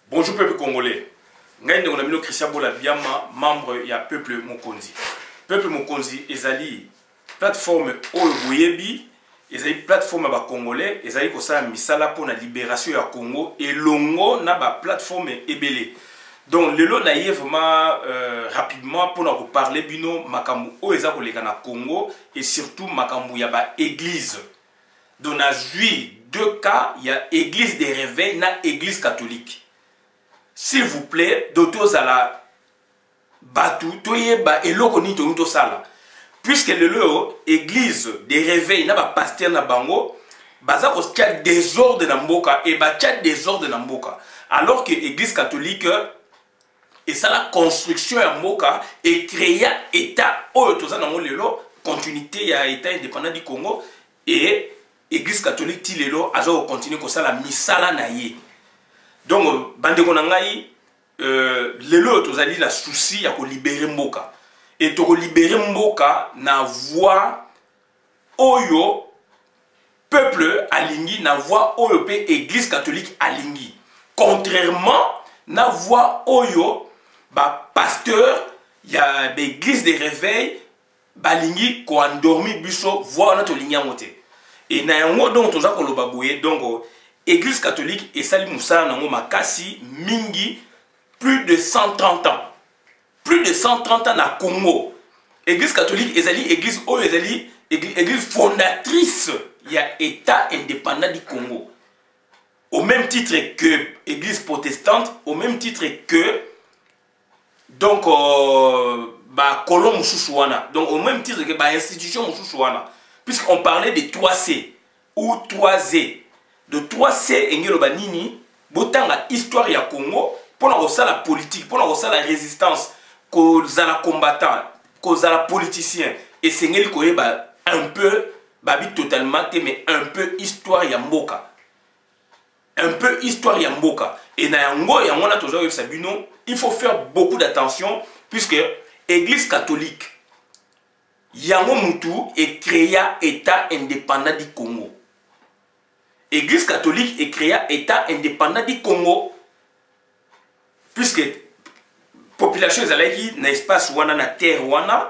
Bonjour peuple congolais. Ngai ndeko na bino Christian Bola Biama, membre ya Peuple Mokonzi. Peuple Mokonzi ezali plateforme oyo boyebi, ezali plateforme ba congolais, ezali kosala misala pour la libération ya Congo elongo na ba plateforme ebele. Donc lelo na yé vraiment rapidement pour nous parler bino makambu o eza koleka na Congo et surtout makambu ya ba église. Donc na jui deux cas, il y a église des réveils na église catholique. S'il vous plaît, d'autres à la batu, toye ba eloko ni to sala. Puisque le église des réveils na ba pasteur na bango, baza ko tia désordre na mboka et ba tia désordre na mboka. Alors que l'église catholique et ça la construction ya mboka et créer état oyo toza nango lelo continuité ya état indépendant du Congo et église catholique ti lelo azo continuer ko sala misala na ye. Donc bandeko na ngai lelo tozali na souci ya ko libérer mboka et to ko libérer mboka na voix oyo peuple alingi na voix oyo pe église catholique alingi, contrairement na voix oyo ba pasteur ya l'église des réveils balingi ko endormi biso voix na to lingi moté et na yango donc toza ko loba boye. Donc église catholique et sali musala nango makasi mingi plus de 130 ans. Plus de 130 ans na Congo. Église catholique ezali église o ezali église fondatrice ya état indépendant du Congo. Au même titre que église protestante, au même titre que donc ba colon mususuana. Donc au même titre que ba institution mususuana. Puisqu'on parlait de 3C ou 3Z. De 3C engelo banini botanga histoire ya Congo pour la politique, pour la résistance, cause la combattant, cause la politicien et sengeli koyeba un peu babi totalement mais un peu histoire ya mboka. Un peu histoire ya mboka et na yango yango na toujours sabino, il faut faire beaucoup d'attention puisque église catholique yango mutu et créa état indépendant du Congo. Église catholique est créée État indépendant du Congo. Puisque la population est allée dans l'espace wana na terre wana,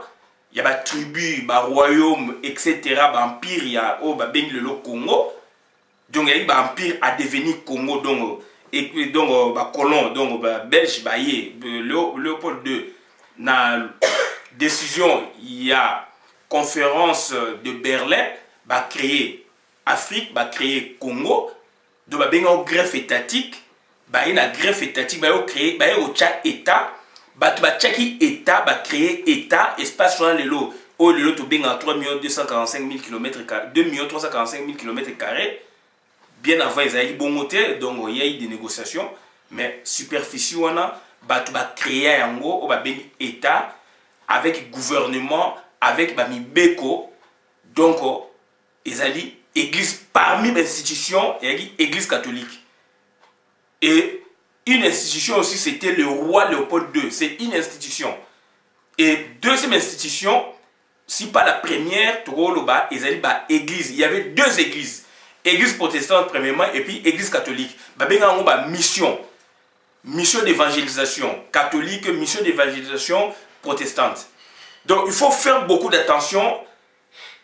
il y a des tribus, des royaumes, etc., des empires, il y a le Congo. Donc il y a un empire à devenir Congo, donc des colons, donc Belge, Léopold II. Dans la décision, il y a conférence de Berlin, créé Afrique va créer Congo, donc va une greffe étatique, va une greffe étatique, va créer, va au Tchad État, va État, va créer État, espace sur le lot, au lieu de bien à 3 245 000 km, 2 345 000 km². Bien avant ils avaient bon côté, donc il y a eu des négociations, mais superficie on a, va créer un gros, va bien État avec gouvernement, avec mi beko, donc ils allaient église parmi les institutions, église catholique. Et une institution aussi, c'était le roi Léopold II. C'est une institution. Et deuxième institution, si pas la première, église. Il y avait deux églises. Église protestante premièrement et puis église catholique. Mission. Mission d'évangélisation catholique, mission d'évangélisation protestante. Donc il faut faire beaucoup d'attention.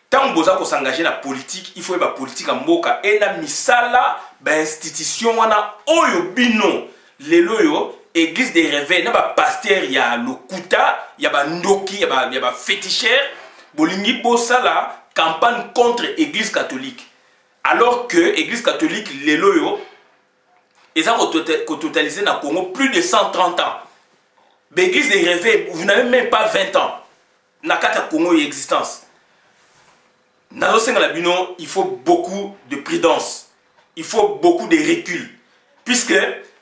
Tant que vous s'engager dans la politique, il faut la politique en mboka. Et la misala, institution, wana oyo bino, les loyo, église des réveils, na pasteur, il y a le kuta, il y a ndoki, il y a féticheur, bolingi bosala, campagne contre église catholique. Alors que église catholique, les loyo, ils ont totalisé dans le Congo plus de 130 ans. L'église des réveils, vous n'avez même pas 20 ans. Nakata Congo existence. Il faut beaucoup de prudence, il faut beaucoup de recul. Puisque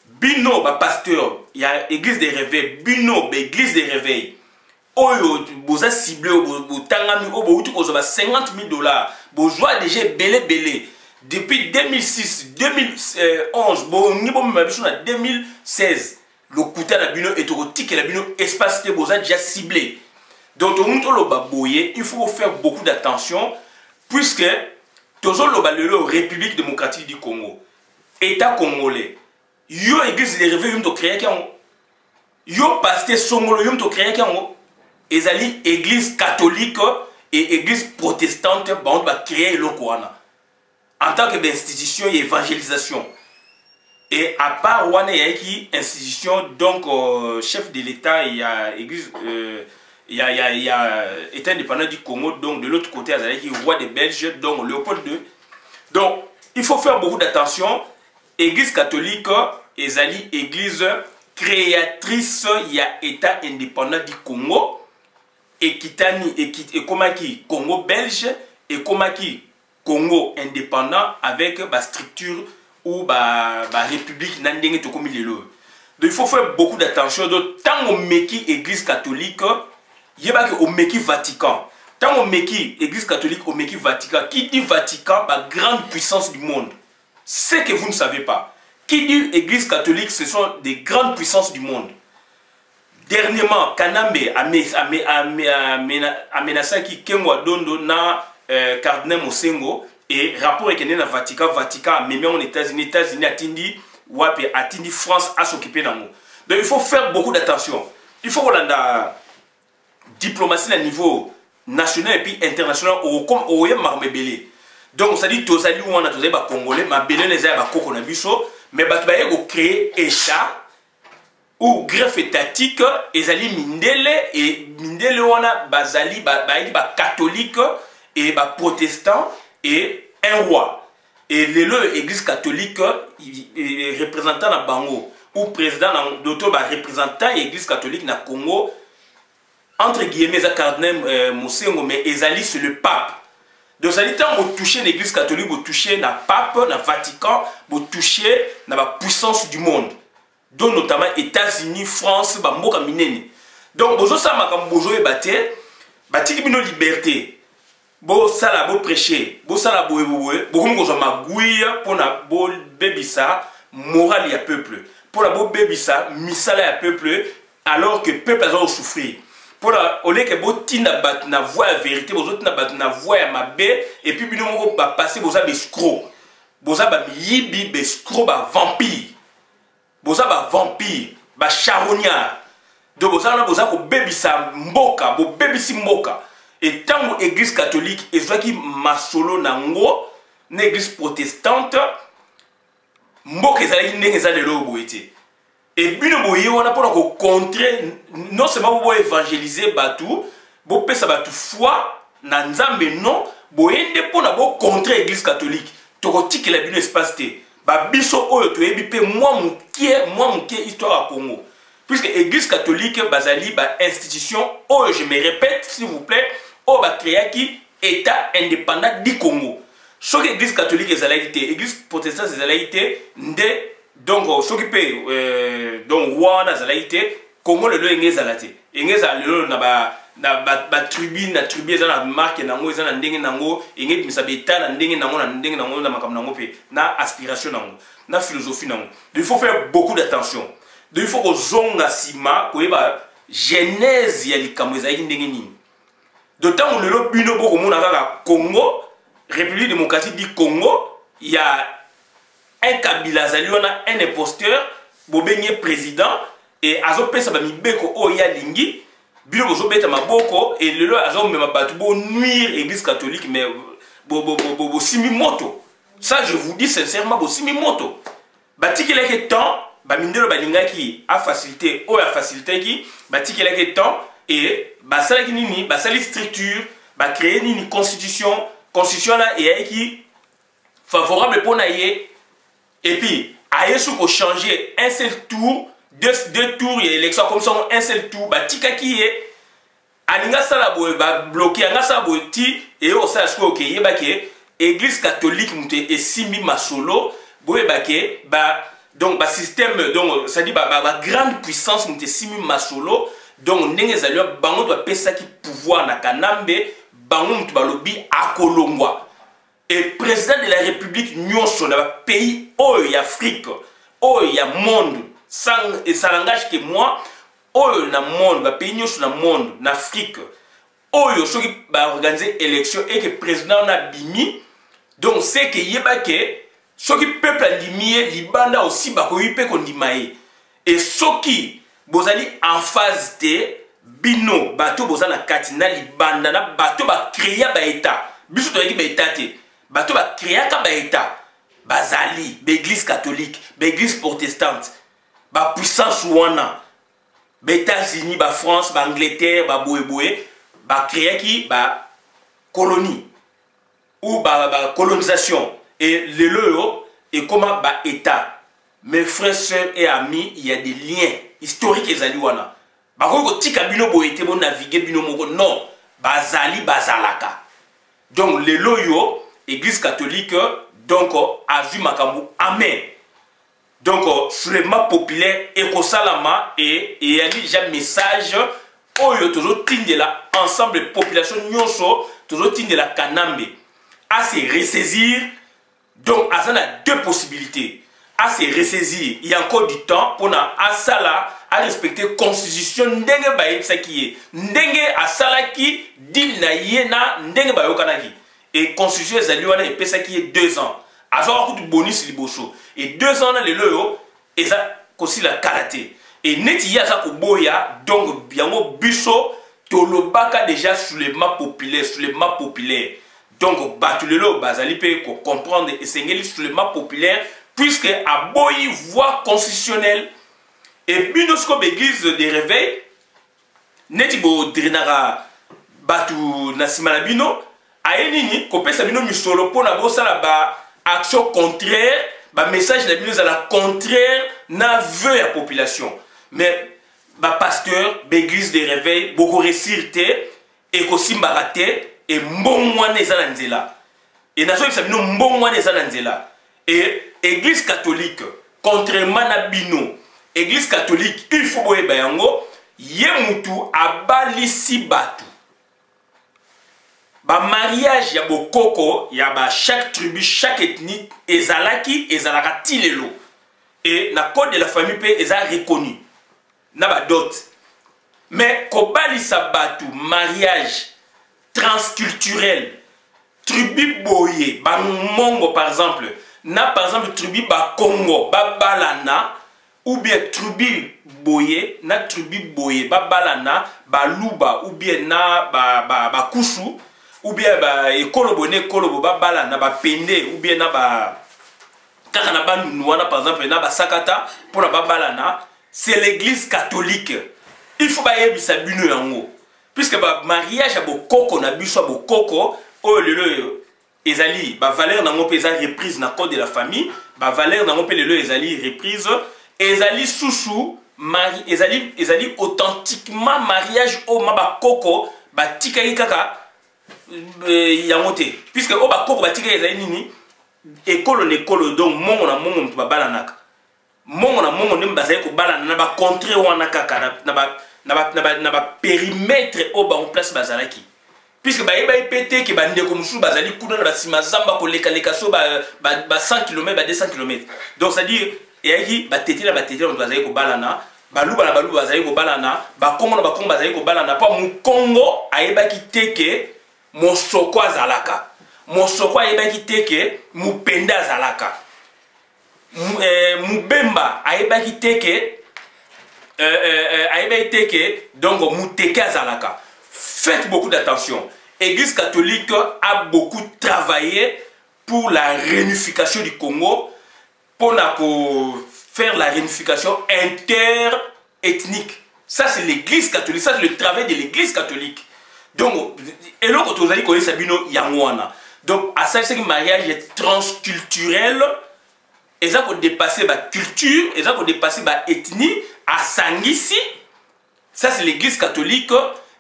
Bino, pasteur, il y a l'église des réveils, Bino, l'église des réveils. Oyo, vous avez ciblé, vous avez 50 000 $, vous avez déjà belé. Depuis 2006, 2011, 2016, le coût de Bino est au tic et la Bino espace que vous avez déjà ciblé. Donc, il faut faire beaucoup d'attention. Puisque toujours le République démocratique du Congo, État congolais, yo église les réveils yum to créer kango yo pasteur songolo yum to créer kango ezali église catholique et église protestante ba on va créer loko wana en tant que d'institution et évangélisation. Et à part wana qui institution donc chef de l'État il y a église il y a État indépendant du Congo, donc de l'autre côté il y a roi des Belges, donc Léopold II. Donc il faut faire beaucoup d'attention. Église catholique ezali église créatrice il y a État indépendant du Congo et kitani et komaki Congo belge et komaki Congo indépendant avec la structure ou la république nandenge to komi lelo. Donc il faut faire beaucoup d'attention. Donc tant on meki église catholique, yeba que au meki Vatican. Tant on meki église catholique au meki Vatican, qui dit Vatican, la grande puissance du monde. C'est que vous ne savez pas. Qui dit église catholique, ce sont des grandes puissances du monde. Dernièrement, Kanambe a menacé qui Kengwa Dondo na Cardinal Mosengo et rapport avec le Vatican, Vatican même aux États-Unis, Atindi, Wapi, Atindi, France à s'occuper d'un mot. Donc il faut faire beaucoup d'attention. Il faut qu'on ait la diplomatie à niveau national et puis international au Marmebele. Donc ça dit tous les on a tous les Congolais, ma belé les a qu'on a vu ça, mais bah tu vas créer État ou greffe étatique, ezali mindele et mindele on a bazali ba catholique et ba protestant et un roi. Et l'église catholique représentant na bango ou président d'autres représentant l'église catholique na Congo entre guillemets à cardinal Mosengo mais ezali c'est le pape. Donc ça dit tant vous touchez l'église catholique, vous touchez na pape, na Vatican, vous touchez na la puissance du monde. Donc notamment États-Unis, France, Mboka Mineni. Donc bozo sa makam bozo ebate, batiki bino liberté. Bo sala bo prêcher, bo sala bo ebowe, bo comme ko magouya pona bo bebisa moral ya peuple. Pour la bo bebisa misala ya peuple alors que peuple a souffrir. Pour la olé que bo tinda bat na voix la vérité, bozo tinda bat na voix ya mabe et puis bino moko ba passer boza bescro. Boza ba yibi bescro ba vampire. Boza ba vampire, ba charognard. Donc boza na boza ko bebisa mboka, bo bebisi mboka. Et tant que l'église catholique ezwaki masolo nango, na église protestante, mboka ezali ndenge ezali lelo boyete. Et bino boye wana pona ko contrer non seulement bo évangéliser batu, bo pesa batu foi na nzambe non, boyende pona bo contrer l'église catholique. Toko tikela bino espace te. Ba biso oyo toyebi pe moi mukie histoire à Congo. Puisque l'église catholique bazali ba institution oyo je me répète s'il vous plaît, o ba créé qui état indépendant du Congo. Chaque église catholique ezalaki te, église protestante ezalaki te, donc s'occuper donc wana ezalaki te, Congo lelo engezalate. Engeza lelo na ba tribune na tribu eza na marque nango eza na ndenge nango enge bimisa beta na ndenge nango na makambo nango pe na aspiration nango na philosophie nango. Donc il faut faire beaucoup d'attention. Donc il faut que zonga sima koyeba genèse ya likambo ezalaki ndenge nini. D'autant que le bino boko mona kaka Congo, République démocratique du Congo, il y a un Kabila zaliona un imposteur, bobenye président et azopesa ba mibeko o ya lingi bino bozo beta maboko et lelo azo mema batu bo nuire église catholique mais bo simi moto. Ça je vous dis sincèrement bo simi moto. Batikela ke temps ba mindelo balingaki a facilité o ya facilité ki batikela ke temps et basala ki nini basali structure ba créer nini constitution là et qui favorable pour naie et puis aye sou ko changer un seul tour deux tours et élection comme ça un seul tour ba tika ki e aninga sala boy ba bloquer anga sa boy ti et o sa sko ke yeba ke église catholique mute et simi masolo boy ba ke ba donc ba système donc ça dit ba grande puissance mute simi masolo donc ndenge zalio bango doit pesa ki pouvoir na kanambe bango mtu balobi akolongwa et président de la république nyonso na pays oyo ya Afrique oyo ya monde sans et ça n'engage que moi oyo na monde ba pays nyonso na monde na Afrique oyo soki ba organiser élection et que président na bimi donc c'est que yeba ke soki peuple andimie libanda aussi bakoyi pe kondimaye et soki bozali en phase te bino bato bozana kati na libanda na bato ba créer ba état biso to yaki ba état te bato ba créer ka ba état bazali ba église catholique ba église protestante ba puissance wana ba États-Unis ba France ba Angleterre ba boye ba créer ki ba colonie ou ba colonisation et le loyo et comment ba état. Mes frères, sœurs et amis, il y a des liens historiques ezali wana. Bako tika bino boyete bo naviguer bino moko non, bazali bazalaka. Donc le loyo église catholique donc azu makambu amen. Donc soulèvement populaire ekosalama et il y a déjà message oyo tozo tindela ensemble population nyonso tozo tindela kanambe à se ressaisir. Donc à ça on a deux possibilités. À se ressaisir, il y a encore du temps pour à ça à respecter la constitution ndenge baye sakiye ndenge asala ki dil na yena ndenge bayo kanaki et constitution ezali wana et pesa ki 2 ans azwa ko bonus liboso et 2 ans na le loyo eza kosi la karaté et neti ya za ko boya donc biango biso tolobaka déjà soulèvement populaire donc batulelo bazali pe ko comprendre et sengeli soulèvement populaire puisque à boyi voie constitutionnelle et binosko l'église de réveil neti bo drinara batu nasima na bino ayenini ko pesa bino misolo pona bosala ba action contraire ba message na bino za la contraire na veu ya population mais ba pasteur l'église de réveil boko resirte et ko simbarate et mbongwana ezala nzela et nazo bisa bino mbongwana ezala nzela et église catholique contrairement à bino église catholique il faut boyeba yango ye mutu abalisi batu ba mariage ya bokoko ya ba chaque tribu chaque ethnie ezalaka tilelo et na code de la famille pe eza reconnu na ba dot mais ko balisa batu mariage transculturel tribu boye ba mongo par exemple tribu ba Congo ba balana ou bien tribu boye na tribu boye ba balana ba luba ou bien na ba kusu ou bien ba ekolobo ne kolobo ba balana ba pende ou bien na ba kaka na ba nuwana par exemple na ba sakata pour na ba balana c'est l'église catholique il faut ba yebisa bino yango puisque ba mariage a bokoko na biso bokoko o lelo ezali ba valeur nango pe eza reprise na code de la famille ba valeur nango pe lelo ezali reprise ezali susu mari ezali authentiquement mariage o maba koko ba tikaki kaka yango te puisque o ba koko ba tikaki ezali nini ekolo ne kolo donc mongo na mongo mtu babalanaka mongo na mongo ndemba bazali ko balana na ba contre wana kaka na ba périmètre o ba en place bazalaki puisque ba yeba ipete ke bande ko musu bazali kuna na basima zamba ko leka so ba 100 km ba 200 km donc ça dire et ba tete on bazali ko balana baluba na baluba bazali ko balana ba kongo na ba kongo bazali ko balana pa mu Congo ayeba ki teke mosoko azalaka mosoko ayeba ki teke mu penda azalaka mu bemba ayeba ki teke ayeba teke donc mu teke azalaka. Faites beaucoup d'attention. L'Église catholique a beaucoup travaillé pour la réunification du Congo, pour faire la réunification interethnique. Ça, c'est l'Église catholique. Ça, c'est le travail de l'Église catholique. Donc, et là, quand vous allez connaître Sabino Yangwana. Donc, à ça, c'est que le mariage est transculturel. Et ça, qu'on dépasse la culture, et ça, qu'on dépasse la ethnie. À Sangisi, ça, c'est l'Église catholique.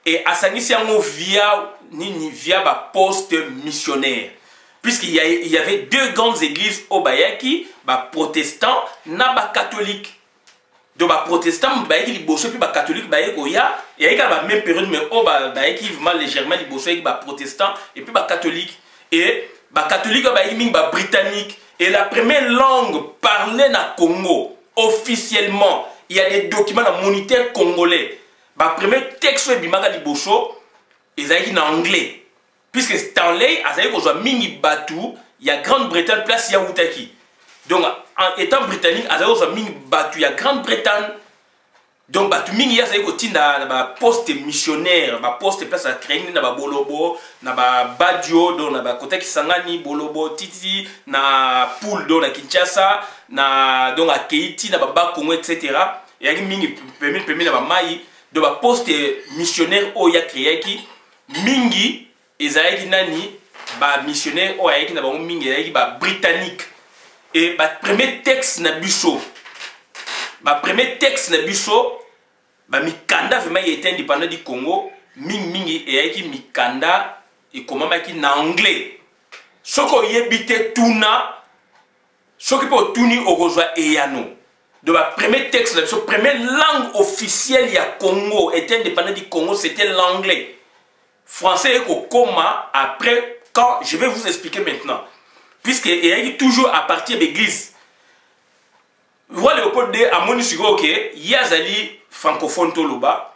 Et à Sangisi, via la poste missionnaire. Puisqu'il y avait deux grandes églises au Bayaki, protestants et catholiques. Donc, les protestants, les bosseux, puis les catholiques, il y a la même période, mais légèrement les bosseux, les protestants et puis les catholiques. Et les catholiques, les britanniques. Et la première langue parlée dans le Congo, officiellement, il y a des documents monitaires congolais. Le premier texte de Bimaga Liboso est en anglais. Puisque Stanley, il y a Grande-Bretagne, place Yaoutaki. Donc en étant britannique azali kozwa mingi batu ya Grande-Bretagne. Donc batu mingi ya azali kotinda na ba poste missionnaire, ba poste place à créer na ba Bolobo, na ba Badio, donc na ba Kota Kisangani, Bolobo, Titi, na Poul do na Kinshasa, na donc à Keiti, na ba Bakongo, etc. Et il y a mingi permis na ba Mai, donc ba poste missionnaire o ya créé qui mingi ezali nani ba missionnaire o ya ki na ba mingi ezali ba britannique. Et ba premier texte na biso, ba premier texte na biso ba mikanda vraiment il était indépendant du Congo mingi et qui mikanda et comment qui na anglais soko yebite tuna soko po tuni okozwa eyano de ba premier texte la première langue officielle ya Congo était indépendant du Congo, c'était l'anglais. Français et koma après quand je vais vous expliquer maintenant puisque il y a toujours à partir de l'église. Voilà Léopold de amoni sigo OK yazali francophone toloba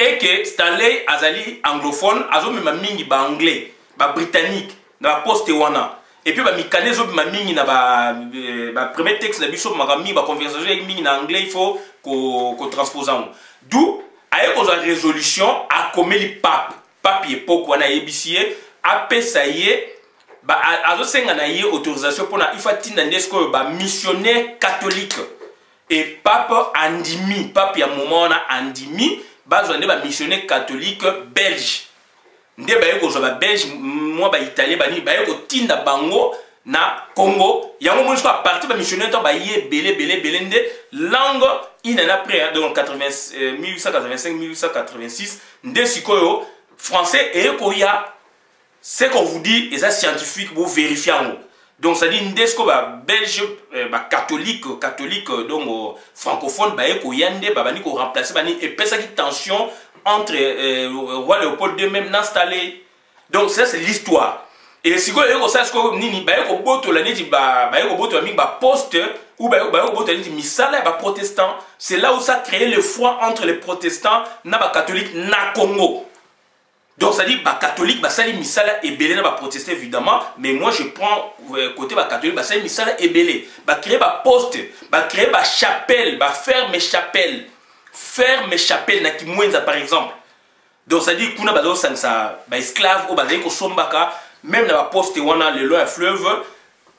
et que Stanley azali anglophone azo mema mingi ba anglais ba britannique na ba poste wana et puis ba mikane zo mema mingi na ba premier texte na biso ma mingi ba conversation avec mingi na anglais il faut ko transposant d'où aye ko résolution a komeli pape époque wana ebisie apesa ye ba azo senga na ye autorisation pour na ifatina ndesko ba missionnaire catholique. Et pape andimi, pape ya moment na andimi, bazwa nde ba missionnaire catholique belge. Nde ba yeko ba belge, moi ba italien ba ni ba yeko tinda bango na Congo. Yango mo à partir ba missionnaire to ba ye belé nde langue inana après donc 1885 1886 nde sikoyo français et koya c'est qu'on vous dit et ça scientifique vous vérifiez en haut. Donc ça dit ndesco ba belge ba catholique donc francophone ba eko yande ba bani ko remplacer bani et pesa qui tension entre roi Léopold II même installé. Donc ça c'est l'histoire. Et si ko eko ça sko nini ba eko boto la neti ba eko boto mi ba poste ou ba eko boto la neti misala ba protestant, c'est là où ça crée le froid entre les protestants na ba catholique na Congo. Donc ça dit bah catholique bah sali misala et belé na bah protestant évidemment, mais moi je prends côté bah catholique bah sali misala et belé bah créer bah poste bah créer bah chapelle bah ferme chapelle na kimwenza par exemple. Donc ça dit kuna bah ça bah esclave ou bah ko sombaka même na bah poste wana le long à fleuve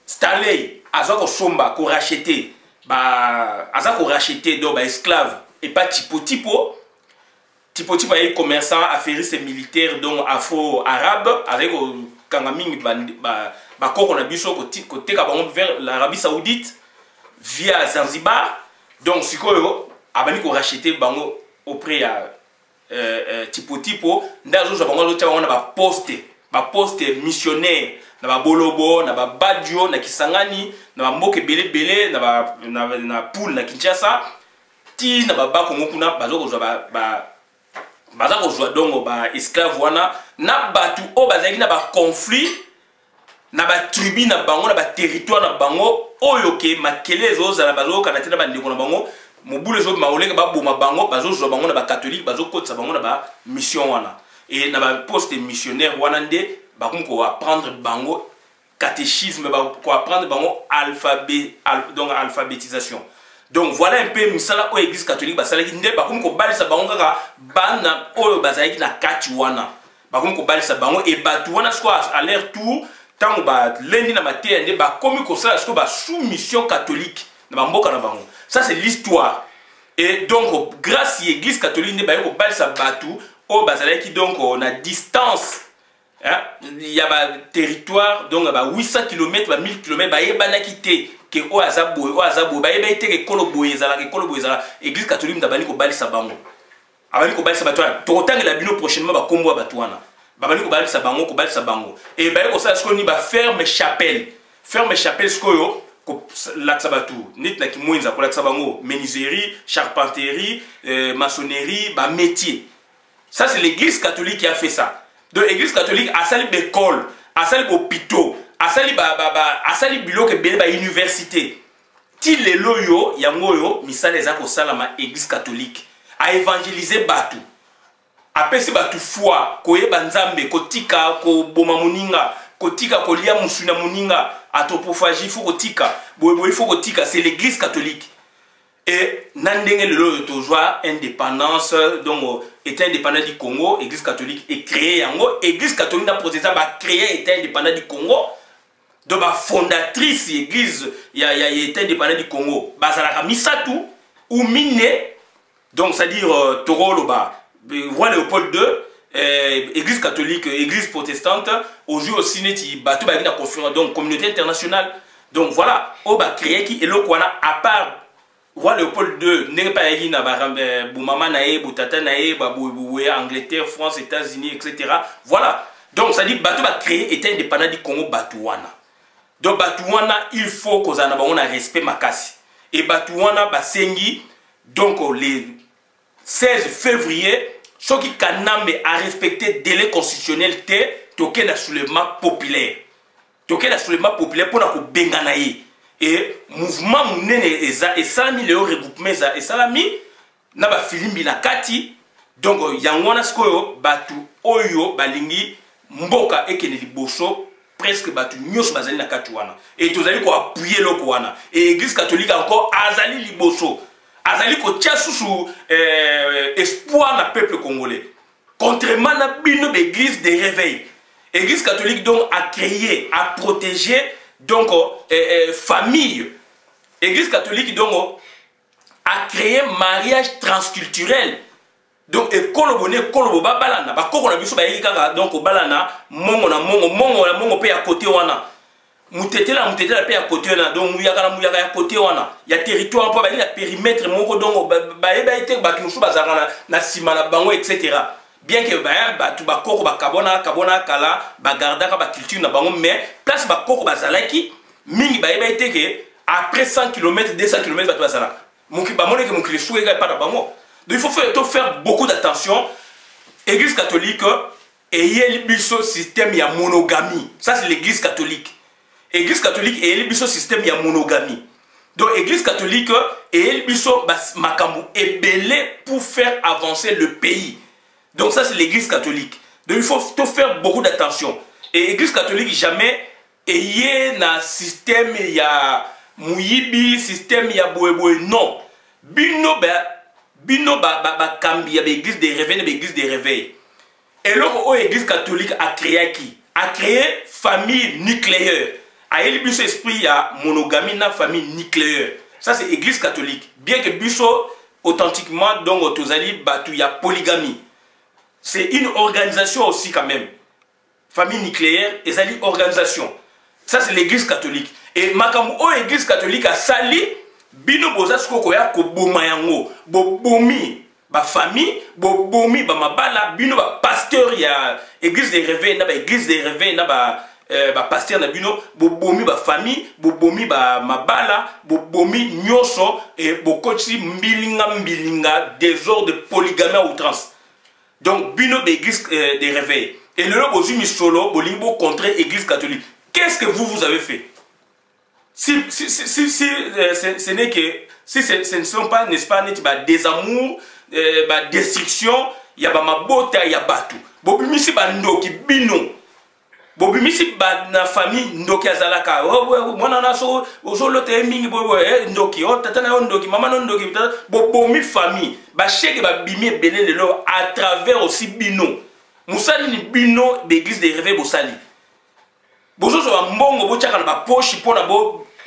Stanley aza ko somba ko racheter bah aza ko racheter donc bah esclave et pas tipo est commerçant, affairiste militaire, donc afro-arabe, avec Kangaming, on a vu côté vers l'Arabie Saoudite, via Zanzibar. Donc, si on a racheté bango auprès de Tipo, ndazo on a poste missionnaire, na Bolobo, na Badio, na Kisangani, na Moke Bele, na Poul, na Kinshasa, ti na Bakongo kuna bazo baza kozwa dongo ba esclave wana na batu o bazaki na ba conflit na ba tribu na bango na ba territoire na bango oyo ke makele ezozala bazo kana tena ba ndeko na bango mobule zo maoleka ba boma bango bazo zo bango na ba catholique bazo kotsa bango na ba mission wana et na ba poste missionnaire wana nde ba ko apprendre bango catéchisme ba ko apprendre bango alphabet donc alphabétisation. Donc voilà un peu misala o église catholique basala ki nde ba ko balisa bango kaka bana oyo bazaki na kati wana ba ko balisa bango et batu wana sko à leur tour tant ba lendi na maté nde ba komi ko sala sko ba soumission catholique na ba mboka na bango. Ça c'est l'histoire. Et donc grâce à l'église catholique nde ba ko balisa batu o bazalaki donc na distance. Hein? Il y a un territoire donc 800 km, 1000 km, bah yebana quitté que o azabo, bah yeba été que koloboye zala, église catholique d'abani ko bali sabango. Abani ko bali sabato. Totang la bino prochainement ba kombo batouana. Babani ko bali sabango, ko bali sabango. Et bah ko ça ce qu'on y ba ferme chapelle ce qu'on ko la sabatu. Nit na ki moinza ko la sabango, menuiserie, charpenterie, maçonnerie, ba métier. Ça c'est l'église catholique qui a fait ça. De l'église catholique a sali l'école, a sali l'hôpital, a sali bilo ke bele ba université. Ti le loyo yango yo misala ezako salama église catholique a évangéliser batu. A pesi batu foi, koyeba nzambe, kotika ko boma muninga, kotika kolia musuna muninga atopophagie il faut kotika boye il faut kotika c'est l'église catholique et nandenge le tozwa indépendance donc état indépendant du Congo église catholique est créée yango église catholique na protestant ba créer état indépendant du Congo donc ba fondatrice église ya état indépendant du Congo bazalaka misatu ou mine donc c'est à dire Toro ba roi Léopold II église catholique église protestante aujourd'hui aussi neti bato ba na conférence donc communauté internationale donc voilà on va créer qui elo kwana à part roi Léopold II n'est pas égi na ba maman nae butata nae ba Angleterre France États-Unis etc. Voilà donc ça dit bato va créer état indépendant du Congo Batouana donc Batouana il faut qu'on a un respect makasi et Batouana basengi donc les 16 février ceux qui kanambe a respecté délai constitutionnel toke na soulèvement populaire toke na soulèvement populaire pour na ko benganaye et mouvement munene eza esalami le regroupement eza esalami na ba filimbi na kati donc yango na sikoyo batu oyo balingi mboka ekene liboso presque batu nyos bazali na kati wana et tozali ko appuyer loko wana et église catholique encore azali liboso azali ko tia susu espoir na peuple congolais contrairement na bino l'église des réveils église catholique donc a créé a protégé donc famille église catholique donc a créé mariage transculturel donc ekolo boné ekolo balana ba koko na biso ba yika donc balana mongo na mongo pe ya côté wana mutetela pe ya côté wana donc muyaka ya côté wana ya territoire pa bali na périmètre moko donc ba ete ba kimusu bazaka na sima na bango etc. Bien que ba tu ba koko ba kabona kala ba gardaka ba culture na bango mais place ba koko bazalaki mingi ba ete que après 100 km 200 km ba tu bazalaka muki ba moneke muki souega pas na bango. Donc il faut faire beaucoup d'attention. Église catholique et le système il y a monogamie. Ça c'est l'église catholique. Église catholique et le système il y a monogamie. Donc église catholique et le makambu est belé pour faire avancer le pays. Donc ça c'est l'église catholique. Donc il faut faire beaucoup d'attention. Et église catholique jamais ayé na système il y a muyibi système il y a boé non. Bino ba kambi ya l'église des réveils l'église des réveils et là l'église catholique a créé qui a créé famille nucléaire a élibiso esprit ya monogamie na famille nucléaire ça c'est église catholique bien que biso authentiquement donc tozali batu ya polygamie c'est une organisation aussi quand même famille nucléaire ezali organisation ça c'est l'église catholique et makambo o église catholique a sali bino boza skoko ya ko boma yango bo bomi ba famille bo bomi ba mabala bino ba pasteur ya église des réveils na ba église des réveils na ba pasteur na bino bo bomi ba famille bo bomi ba mabala bo bomi nyoso et bo koti mbilinga désordre de polygamie à outrance donc bino ba église des réveils et le bozumi solo bolimbo contre église catholique qu'est-ce que vous avez fait? Si ce n'est que si ce ne sont pas n'est-ce pas des amours destruction il y a mabota il y a batu bobimisi bandoki bino bobimisi ba na famille ndoki azalaka mwana naso ozolote mingi ndoki tata na ndoki mama na ndoki bobomi famille ba cheke ba bimi belé lelo à travers aussi bino musali ni bino d'église des réveils bosali bozozo ba mbongo bochaka na ba poche pona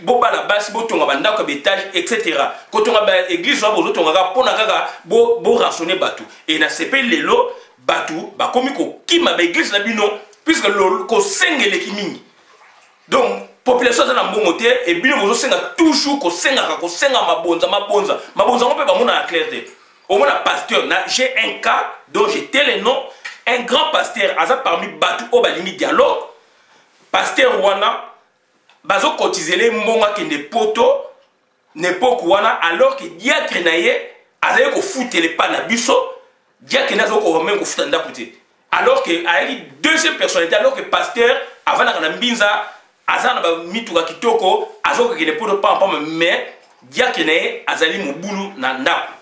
bobala basi botonga bandako bétage etc. Kotonga ba église wa bozotonga ka pona kaka bo rationner batu et na sepe lelo batu ba komi ko kima ba église na bino puisque ko sengele kimingi donc population za na mbongo te et bino bozo senga toujours ko senga mabonza ngope ba mona clarté au moins pasteur na j'ai un cas dont j'étais le nom un grand pasteur aza parmi batu o balingi dialogue pasteur wana bazo cotiser mbonga kende poto n'époque wana alors que diacre naye azali ko futele pa na biso diacre nazo ko même ko futanda côté alors que ayi deuxième personnalité alors que pasteur avant na mbinza azana ba mituka kitoko azoko kende poto pa mais diacre naye azali mobulu na ndako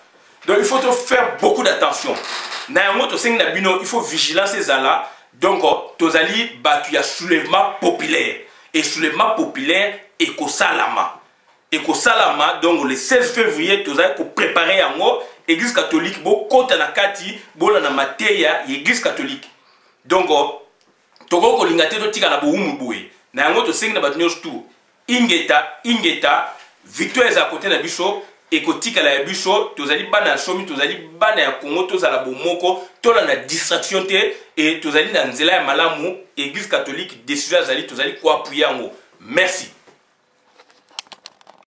donc il faut faire beaucoup d'attention na yango to sengi na bino il faut vigilance ezala Donc tozali batu ya soulèvement populaire et soulèvement populaire ekosalama donc le 16 février tozali ko préparer yango église catholique bo kota na kati bola na mateya église catholique donc toko ko lingate to tika na bohumu boye na yango to sengi na batu nyos tout ingeta victoire za côté na biso ekotika la biso tozali bana somi tozali bana ya Congo tozala bomoko tola na distraction te et tozali na nzela ya malamu église catholique décision zali tozali ko appuyer yango merci.